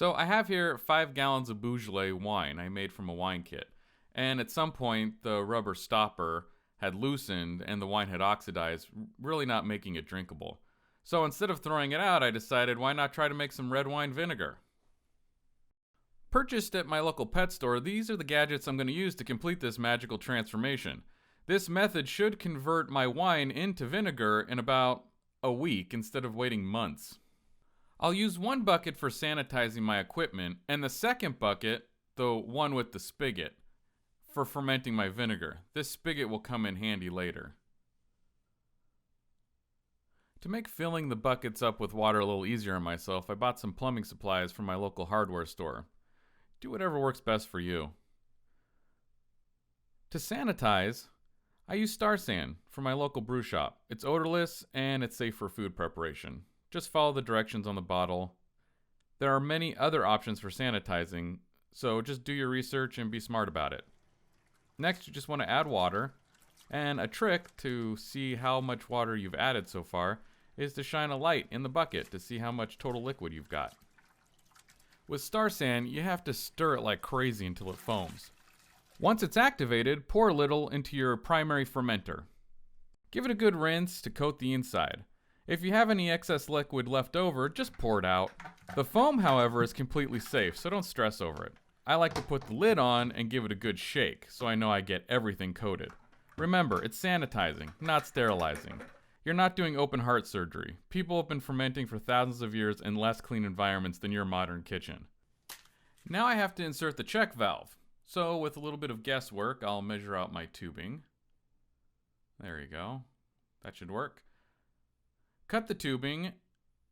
So I have here 5 gallons of Beaujolais wine I made from a wine kit. And at some point, the rubber stopper had loosened and the wine had oxidized, really not making it drinkable. So instead of throwing it out, I decided why not try to make some red wine vinegar. Purchased at my local pet store, these are the gadgets I'm going to use to complete this magical transformation. This method should convert my wine into vinegar in about a week instead of waiting months. I'll use one bucket for sanitizing my equipment, and the second bucket, the one with the spigot, for fermenting my vinegar. This spigot will come in handy later. To make filling the buckets up with water a little easier on myself, I bought some plumbing supplies from my local hardware store. Do whatever works best for you. To sanitize, I use Star San from my local brew shop. It's odorless and it's safe for food preparation. Just follow the directions on the bottle. There are many other options for sanitizing, so just do your research and be smart about it. Next, you just want to add water, and a trick to see how much water you've added so far is to shine a light in the bucket to see how much total liquid you've got. With Star San, you have to stir it like crazy until it foams. Once it's activated, pour a little into your primary fermenter. Give it a good rinse to coat the inside. If you have any excess liquid left over, just pour it out. The foam, however, is completely safe, so don't stress over it. I like to put the lid on and give it a good shake, so I know I get everything coated. Remember, it's sanitizing, not sterilizing. You're not doing open heart surgery. People have been fermenting for thousands of years in less clean environments than your modern kitchen. Now I have to insert the check valve. So with a little bit of guesswork, I'll measure out my tubing. There you go. That should work. Cut the tubing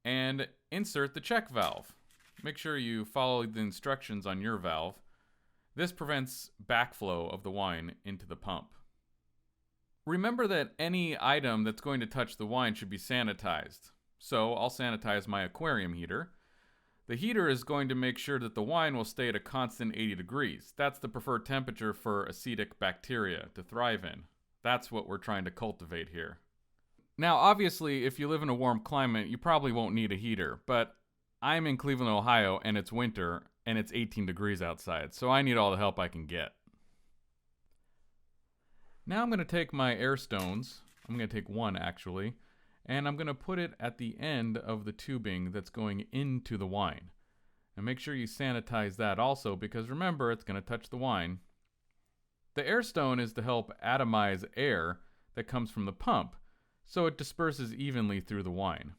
and insert the check valve. Make sure you follow the instructions on your valve. This prevents backflow of the wine into the pump. Remember that any item that's going to touch the wine should be sanitized. So I'll sanitize my aquarium heater. The heater is going to make sure that the wine will stay at a constant 80 degrees. That's the preferred temperature for acetic bacteria to thrive in. That's what we're trying to cultivate here. Now, obviously, if you live in a warm climate, you probably won't need a heater, but I'm in Cleveland, Ohio, and it's winter, and it's 18 degrees outside, so I need all the help I can get. Now I'm going to take my air stones, I'm going to take one actually, and I'm going to put it at the end of the tubing that's going into the wine. And make sure you sanitize that also, because remember, it's going to touch the wine. The air stone is to help atomize air that comes from the pump, so it disperses evenly through the wine.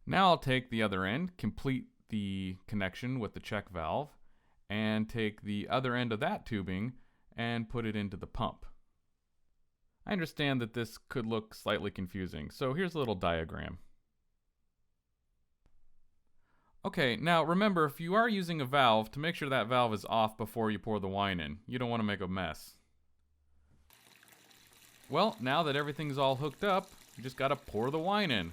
Now I'll take the other end, complete the connection with the check valve, and take the other end of that tubing and put it into the pump. I understand that this could look slightly confusing, so here's a little diagram. Okay, now remember, if you are using a valve, to make sure that valve is off before you pour the wine in. You don't want to make a mess. Well, now that everything's all hooked up, you just gotta pour the wine in.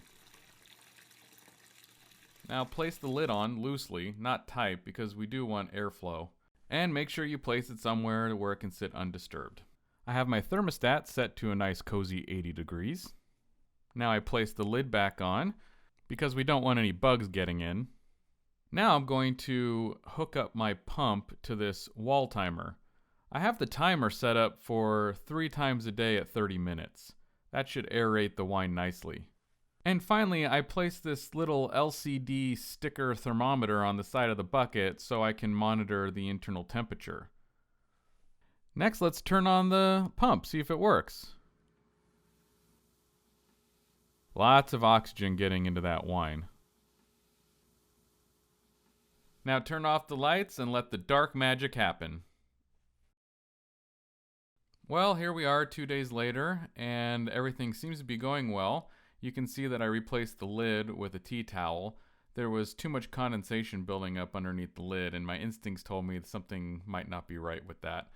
Now place the lid on loosely, not tight, because we do want airflow. And make sure you place it somewhere where it can sit undisturbed. I have my thermostat set to a nice cozy 80 degrees. Now I place the lid back on, because we don't want any bugs getting in. Now I'm going to hook up my pump to this wall timer. I have the timer set up for 3 times a day at 30 minutes. That should aerate the wine nicely. And finally, I placed this little LCD sticker thermometer on the side of the bucket so I can monitor the internal temperature. Next, let's turn on the pump, see if it works. Lots of oxygen getting into that wine. Now turn off the lights and let the dark magic happen. Well, here we are 2 days later, and everything seems to be going well. You can see that I replaced the lid with a tea towel. There was too much condensation building up underneath the lid, and my instincts told me that something might not be right with that.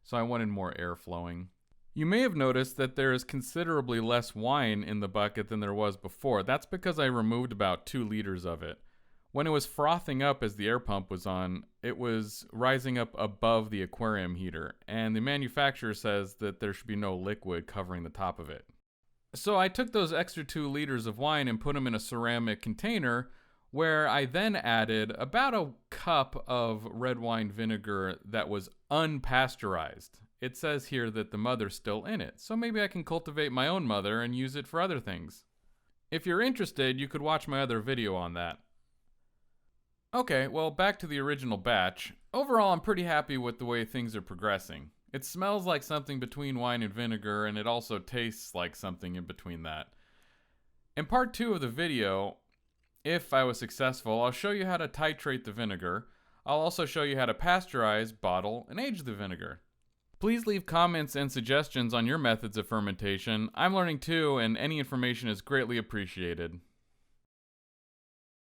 So I wanted more air flowing. You may have noticed that there is considerably less wine in the bucket than there was before. That's because I removed about 2 liters of it. When it was frothing up as the air pump was on, it was rising up above the aquarium heater, and the manufacturer says that there should be no liquid covering the top of it. So I took those extra 2 liters of wine and put them in a ceramic container where I then added about a cup of red wine vinegar that was unpasteurized. It says here that the mother's still in it, so maybe I can cultivate my own mother and use it for other things. If you're interested, you could watch my other video on that. Okay, well, back to the original batch. Overall, I'm pretty happy with the way things are progressing. It smells like something between wine and vinegar, and it also tastes like something in between that. In part 2 of the video, if I was successful, I'll show you how to titrate the vinegar. I'll also show you how to pasteurize, bottle, and age the vinegar. Please leave comments and suggestions on your methods of fermentation. I'm learning too, and any information is greatly appreciated.